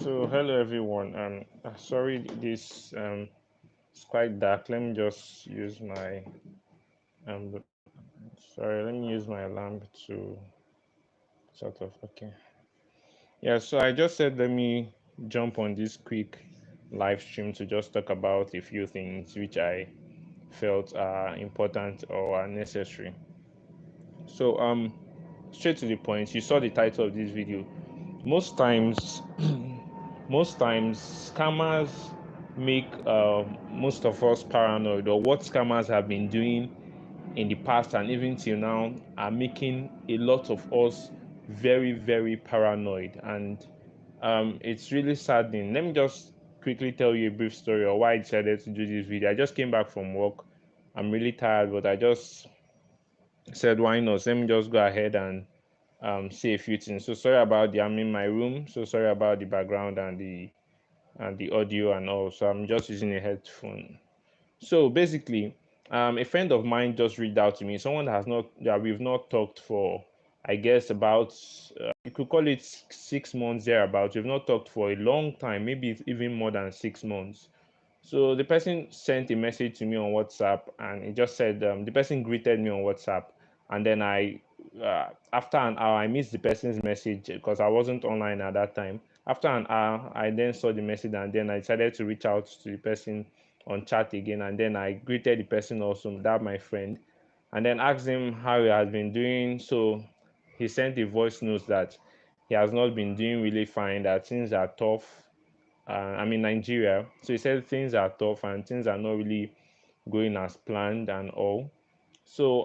So hello everyone. Sorry this it's quite dark. Let me just use my um sorry. Let me use my lamp to sort of okay. Yeah. So I just said let me jump on this quick live stream to just talk about a few things which I felt are important or are necessary. So straight to the point. You saw the title of this video. Most times most times scammers make most of us paranoid, or what scammers have been doing in the past and even till now are making a lot of us very very paranoid. And it's really saddening. Let me just quickly tell you a brief story or why I decided to do this video. I just came back from work. I'm really tired, but I just said why not, let me just go ahead and say a few things. So sorry about the, I'm in my room, so sorry about the background and the audio and all. So I'm just using a headphone. So basically, a friend of mine just reached out to me. Someone that we've not talked for, I guess about you could call it 6 months thereabouts. We've not talked for a long time, maybe it's even more than 6 months. So the person sent a message to me on WhatsApp, and it just said the person greeted me on WhatsApp, and then after an hour, I missed the person's message because I wasn't online at that time. After an hour, I then saw the message, and then I decided to reach out to the person on chat again, and then I greeted the person also, that my friend, and then asked him how he has been doing. So he sent a voice note that he has not been doing really fine, that things are tough. I'm in Nigeria, so he said things are tough and things are not really going as planned and all. So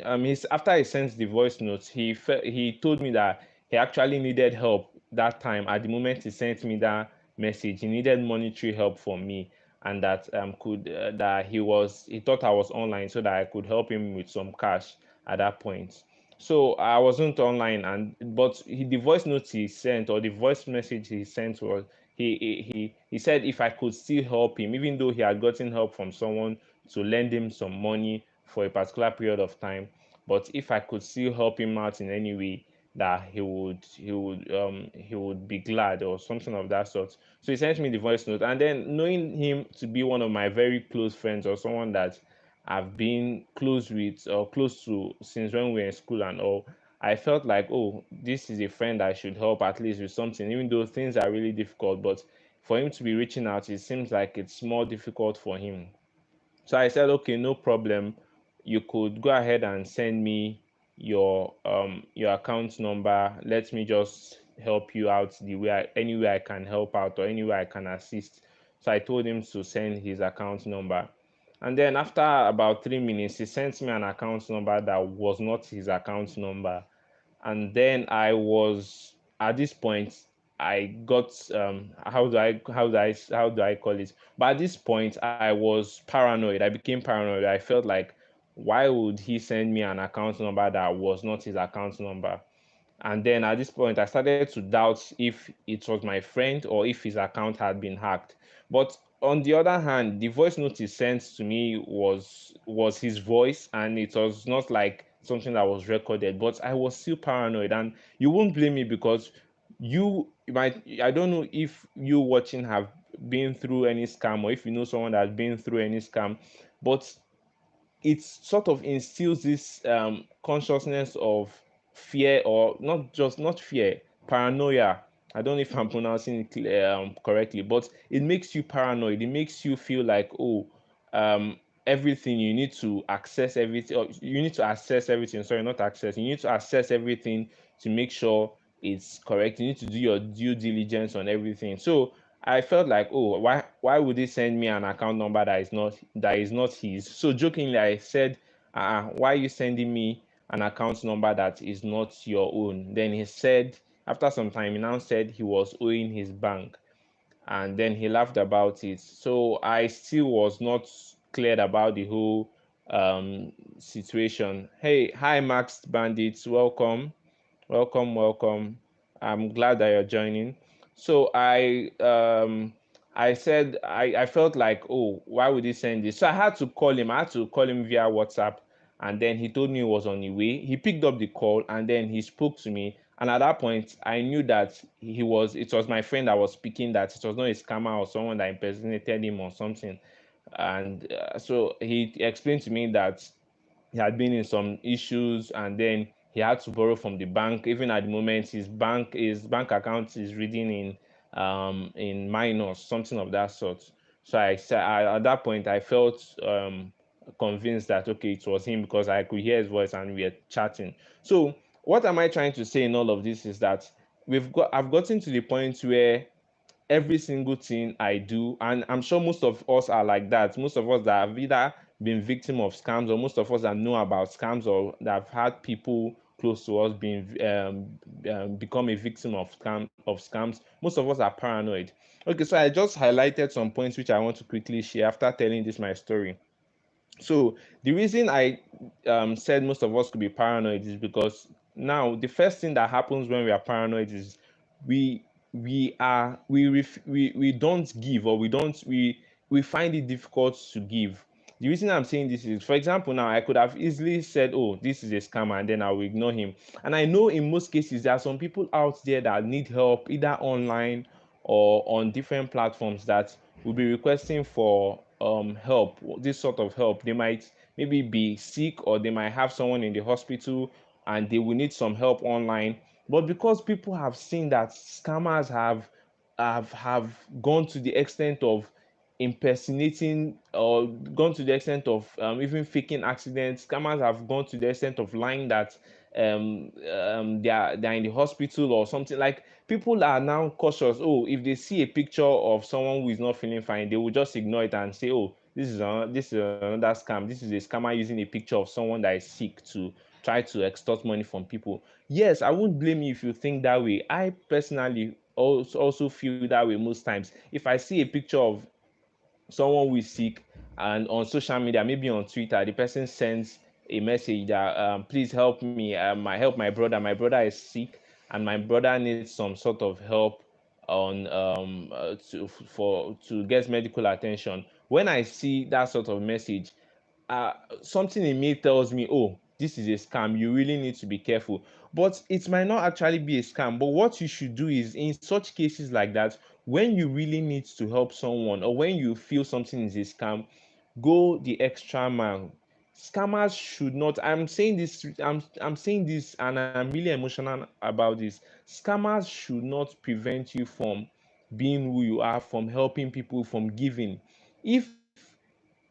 he's after he sent the voice notes, he told me that he actually needed help that time. At the moment he sent me that message, he needed monetary help from me, and that could that he thought I was online so that I could help him with some cash at that point. So I wasn't online, and but the voice note he sent, or the voice message he sent, was he said if I could still help him, even though he had gotten help from someone to lend him some money for a particular period of time, but if I could still help him out in any way, that he would be glad, or something of that sort. So he sent me the voice note, and then knowing him to be one of my very close friends, or someone that I've been close with or close to since when we were in school and all, I felt like, oh, this is a friend I should help at least with something, even though things are really difficult. But for him to be reaching out, it seems like it's more difficult for him. So I said, okay, no problem. You could go ahead and send me your account number. Let me just help you out any way I can help out, or any way I can assist. So I told him to send his account number. And then after about 3 minutes, he sent me an account number that was not his account number. And then I was at this point, I got how do I call it? But at this point, I was paranoid. I became paranoid. I felt like, why would he send me an account number that was not his account number? And then at this point, I started to doubt if it was my friend or if his account had been hacked. But on the other hand, the voice note he sent to me was his voice, and it was not like something that was recorded. But I was still paranoid, and you won't blame me, because you might, I don't know if you watching have been through any scam, or if you know someone that's been through any scam, but it sort of instills this consciousness of fear, or not fear, paranoia. I don't know if I'm pronouncing it correctly, but it makes you paranoid. It makes you feel like, oh, everything, you need to access everything, or you need to assess everything. Sorry, not access. You need to assess everything to make sure it's correct. You need to do your due diligence on everything. So I felt like, oh, why would they send me an account number that is not his? So jokingly, I said, why are you sending me an account number that is not your own? Then he said, after some time, he now said he was owing his bank, and then he laughed about it. So I still was not cleared about the whole situation. Hey, hi, Max Bandits, welcome. Welcome, welcome. I'm glad that you're joining. So I said I felt like, oh, why would he send this? So I had to call him. I had to call him via WhatsApp, and then he told me he was on the way. He picked up the call, and then he spoke to me, And at that point, I knew that it was my friend that was speaking, that it was not a scammer or someone that impersonated him or something. And so he explained to me that he had been in some issues, and then he had to borrow from the bank. Even at the moment, his bank account is reading in minus, something of that sort. So at that point I felt convinced that okay, it was him, because I could hear his voice and we were chatting. So what am I trying to say in all of this is that I've gotten to the point where every single thing I do, and I'm sure most of us are like that. Most of us that have either been victim of scams, or most of us that know about scams, or that have had people close to us being become a victim of scams. Most of us are paranoid. Okay, so I just highlighted some points which I want to quickly share after telling this my story. So the reason I said most of us could be paranoid is because now the first thing that happens when we are paranoid is we we don't give, or we find it difficult to give. The reason I'm saying this is, for example, now I could have easily said, "Oh, this is a scammer," and then I will ignore him. And I know in most cases there are some people out there that need help, either online or on different platforms, that will be requesting for help, this sort of help. They might maybe be sick, or they might have someone in the hospital and they will need some help online. But because people have seen that scammers have gone to the extent of impersonating, or gone to the extent of even faking accidents. Scammers have gone to the extent of lying that they're in the hospital or something. Like, people are now cautious. Oh, if they see a picture of someone who is not feeling fine, they will just ignore it and say, "Oh, this is another scam. This is a scammer using a picture of someone that is sick to try to extort money from people." Yes, I won't blame you if you think that way. I personally also feel that way most times. If I see a picture of someone who is sick, and on social media, maybe on Twitter, the person sends a message that please help me, I help my brother. My brother is sick, and my brother needs some sort of help on to get medical attention. When I see that sort of message, uh, something in me tells me, oh, this is a scam. You really need to be careful. But it might not actually be a scam. But what you should do is, in such cases like that, when you really need to help someone, or when you feel something is a scam, go the extra mile. Scammers should not. I'm saying this, and I'm really emotional about this. Scammers should not prevent you from being who you are, from helping people, from giving. If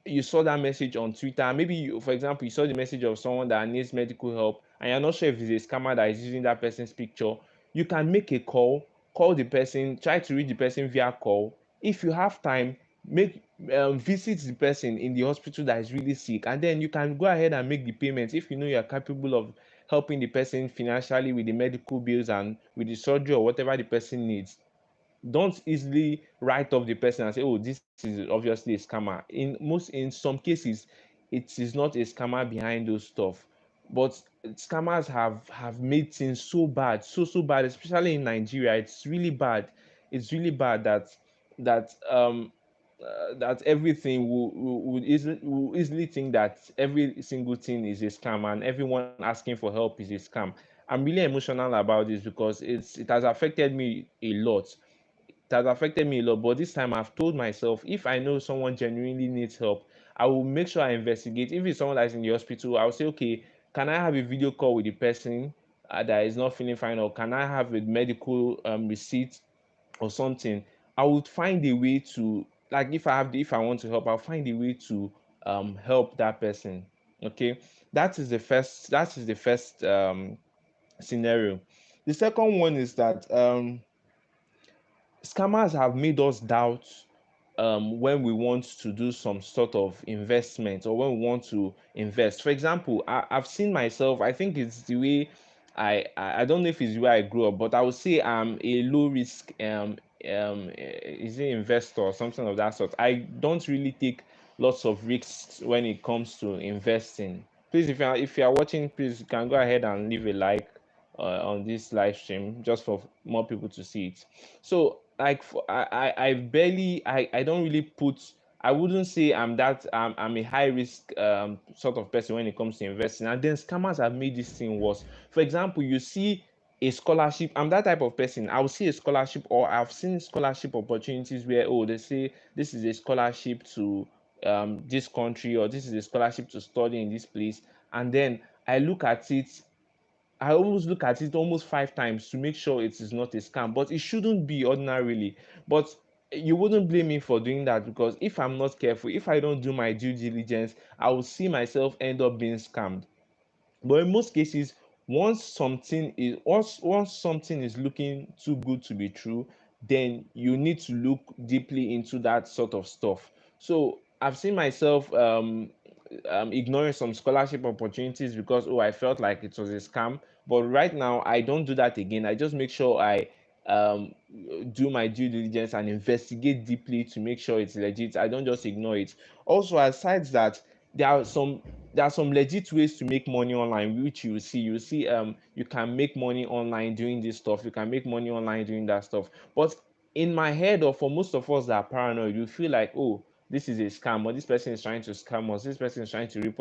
you saw that message on Twitter, maybe for example, you saw the message of someone that needs medical help, and you're not sure if it's a scammer that is using that person's picture, you can make a call the person, try to reach the person via call. If you have time, make visit the person in the hospital that is really sick, and then you can go ahead and make the payments if you know you are capable of helping the person financially with the medical bills and with the surgery or whatever the person needs. Don't easily write off the person and say, "Oh, this is obviously a scammer." In some cases, it is not a scammer behind those stuff, but scammers have made things so bad, so bad, especially in Nigeria. It's really bad. It's really bad that everything will easily think that every single thing is a scam, and everyone asking for help is a scam. I'm really emotional about this because it has affected me a lot. It has affected me a lot. But this time I've told myself, if I know someone genuinely needs help, I will make sure I investigate. If it's someone that's in the hospital, I'll say, okay, can I have a video call with the person that is not feeling fine, or can I have a medical receipt or something? I would find a way to, like, if I want to help, I'll find a way to help that person. Okay, that is the first scenario. The second one is that scammers have made us doubt when we want to do some sort of investment, or when we want to invest. For example, I've seen myself. I think it's the way I don't know if it's the way I grew up, but I would say I'm a low risk is it investor or something of that sort. I don't really take lots of risks when it comes to investing. Please, if you are watching, please, you can go ahead and leave a like on this live stream, just for more people to see it. So, like, I barely, I don't really put, I wouldn't say I'm a high risk sort of person when it comes to investing. And then scammers have made this thing worse. For example, you see a scholarship. I'm that type of person. I'll see a scholarship, or I've seen scholarship opportunities where, oh, they say this is a scholarship to this country, or this is a scholarship to study in this place, and then I look at it. I almost look at it almost 5 times to make sure it is not a scam, but it shouldn't be ordinarily. But you wouldn't blame me for doing that, because if I'm not careful, if I don't do my due diligence, I will see myself end up being scammed. But in most cases, once something is looking too good to be true, then you need to look deeply into that sort of stuff. So I've seen myself ignoring some scholarship opportunities because, oh, I felt like it was a scam. But right now I don't do that again. I just make sure I um do my due diligence and investigate deeply to make sure it's legit. I don't just ignore it. Also, aside that, there are some there are some legit ways to make money online, which you see you can make money online doing this stuff, you can make money online doing that stuff. But in my head, or for most of us that are paranoid, you feel like, oh, this is a scam, or this person is trying to scam us, this person is trying to rip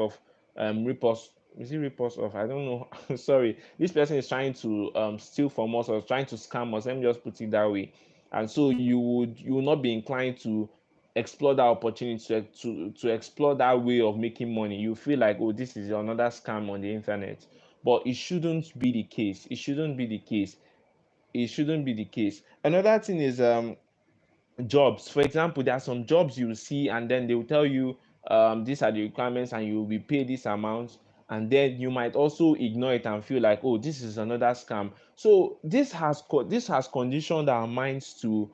us, is it rip us off, I don't know. Sorry, this person is trying to steal from us, or trying to scam us, let me just put it that way. And so you will not be inclined to explore that opportunity, to explore that way of making money. You feel like, oh, this is another scam on the internet. But it shouldn't be the case. It shouldn't be the case. It shouldn't be the case. Another thing is jobs. For example, there are some jobs you will see, and then they will tell you these are the requirements, and you will be paid this amount. And then you might also ignore it and feel like, oh, this is another scam. So this has conditioned our minds to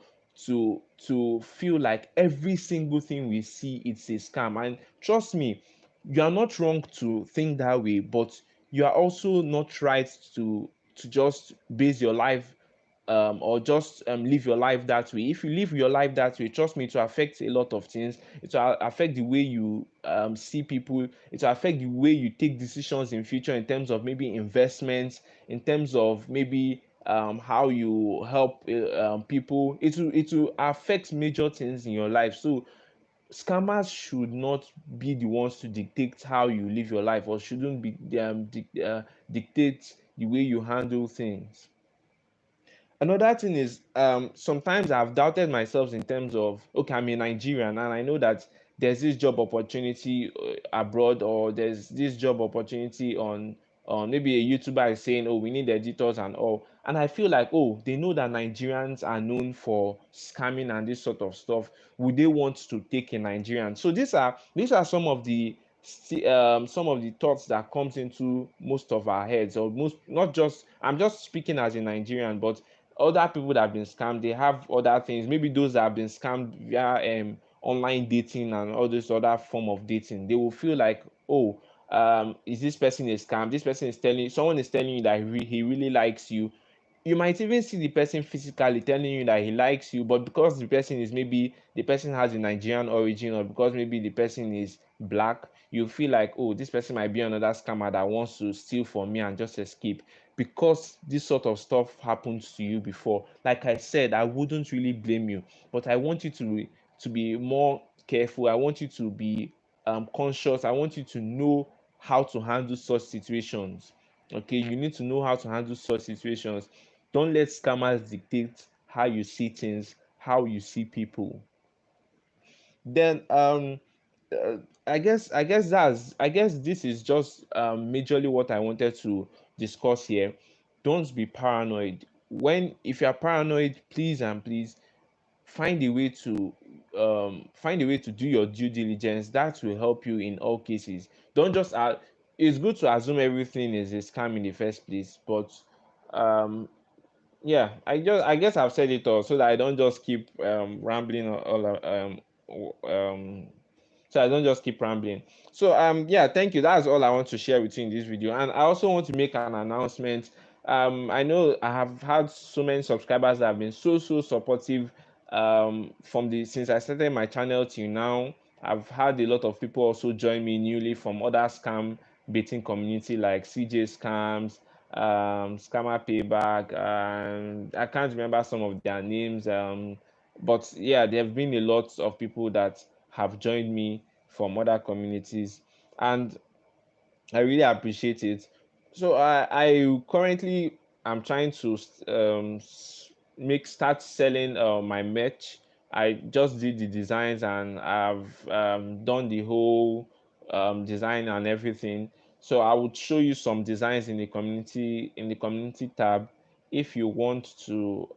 feel like every single thing we see, it's a scam. And trust me, you are not wrong to think that way, but you are also not right to just base your life or just live your life that way. If you live your life that way, trust me, it will affect a lot of things. It will affect the way you see people. It will affect the way you take decisions in future, in terms of maybe investments, in terms of maybe how you help people. It will affect major things in your life. So scammers should not be the ones to dictate how you live your life, or shouldn't be dictate the way you handle things. Another thing is, sometimes I've doubted myself in terms of, okay, I'm a Nigerian and I know that there's this job opportunity abroad, or there's this job opportunity on maybe a YouTuber is saying, oh, we need editors and all. And I feel like, oh, they know that Nigerians are known for scamming and this sort of stuff. Would they want to take a Nigerian? So these are some of the thoughts that comes into most of our heads, or most, not just, I'm just speaking as a Nigerian, but other people that have been scammed, they have other things. Maybe those that have been scammed via online dating and all this other form of dating, they will feel like, oh, is this person a scam? This person is telling, someone is telling you that he really likes you. You might even see the person physically telling you that he likes you, but because the person is, maybe the person has a Nigerian origin, or because maybe the person is black, you feel like, oh, this person might be another scammer that wants to steal from me and just escape. Because this sort of stuff happens to you before, like I said, I wouldn't really blame you, but I want you to be more careful. I want you to be conscious. I want you to know how to handle such situations. Okay, you need to know how to handle such situations. Don't let scammers dictate how you see things, how you see people. Then uh, I guess this is just majorly what I wanted to discuss here. Don't be paranoid. If you're paranoid, please and please find a way to do your due diligence. That will help you in all cases. Don't just it's good to assume everything is a scam in the first place, but um yeah, I guess I've said it all, so that I don't just keep rambling um so I don't just keep rambling. So yeah, thank you. That's all I want to share with you in this video. And I also want to make an announcement. I know I have had so many subscribers that have been so supportive from the since I started my channel till now. I've had a lot of people also join me newly from other scam baiting community, like CJ Scams, Scammer Payback, and I can't remember some of their names. But yeah, there have been a lot of people that have joined me from other communities, and I really appreciate it. So I currently I'm trying to make start selling my merch. I just did the designs and I've done the whole design and everything. So I would show you some designs in the community tab if you want to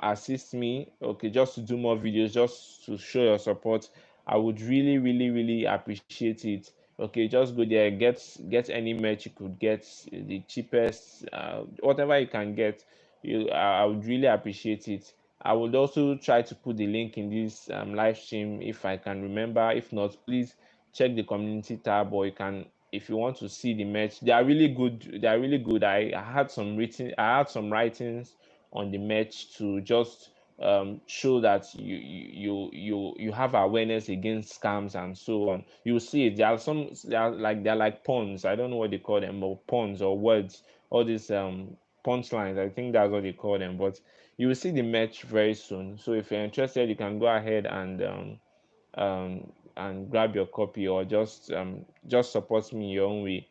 assist me. Okay, just to do more videos, just to show your support. I would really, really, really appreciate it. Okay, just go there, get any merch you could get, the cheapest, whatever you can get. I would really appreciate it. I would also try to put the link in this live stream if I can remember. If not, please check the community tab, or you can, if you want to see the merch. They are really good. They are really good. I had some writings on the merch to just show that you have awareness against scams and so on. You will see it. They're like puns. I don't know what they call them, or puns or words. All these punchlines. I think that's what they call them. But you will see the merch very soon. So if you're interested, you can go ahead and grab your copy, or just support me your own way.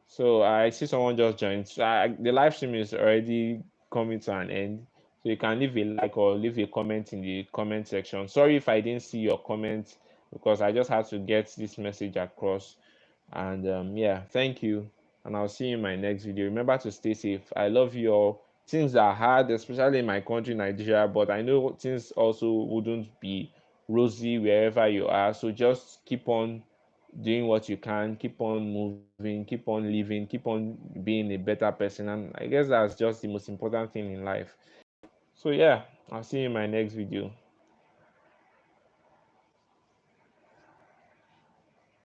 So I see someone just joined. So the live stream is already coming to an end. So you can leave a like or leave a comment in the comment section. Sorry if I didn't see your comment, because I just had to get this message across. And yeah, thank you. And I'll see you in my next video. Remember to stay safe. I love you all. Things are hard, especially in my country, Nigeria, but I know things also wouldn't be rosy wherever you are. So just keep on doing what you can, keep on moving, keep on living, keep on being a better person. And I guess that's just the most important thing in life. So yeah, I'll see you in my next video.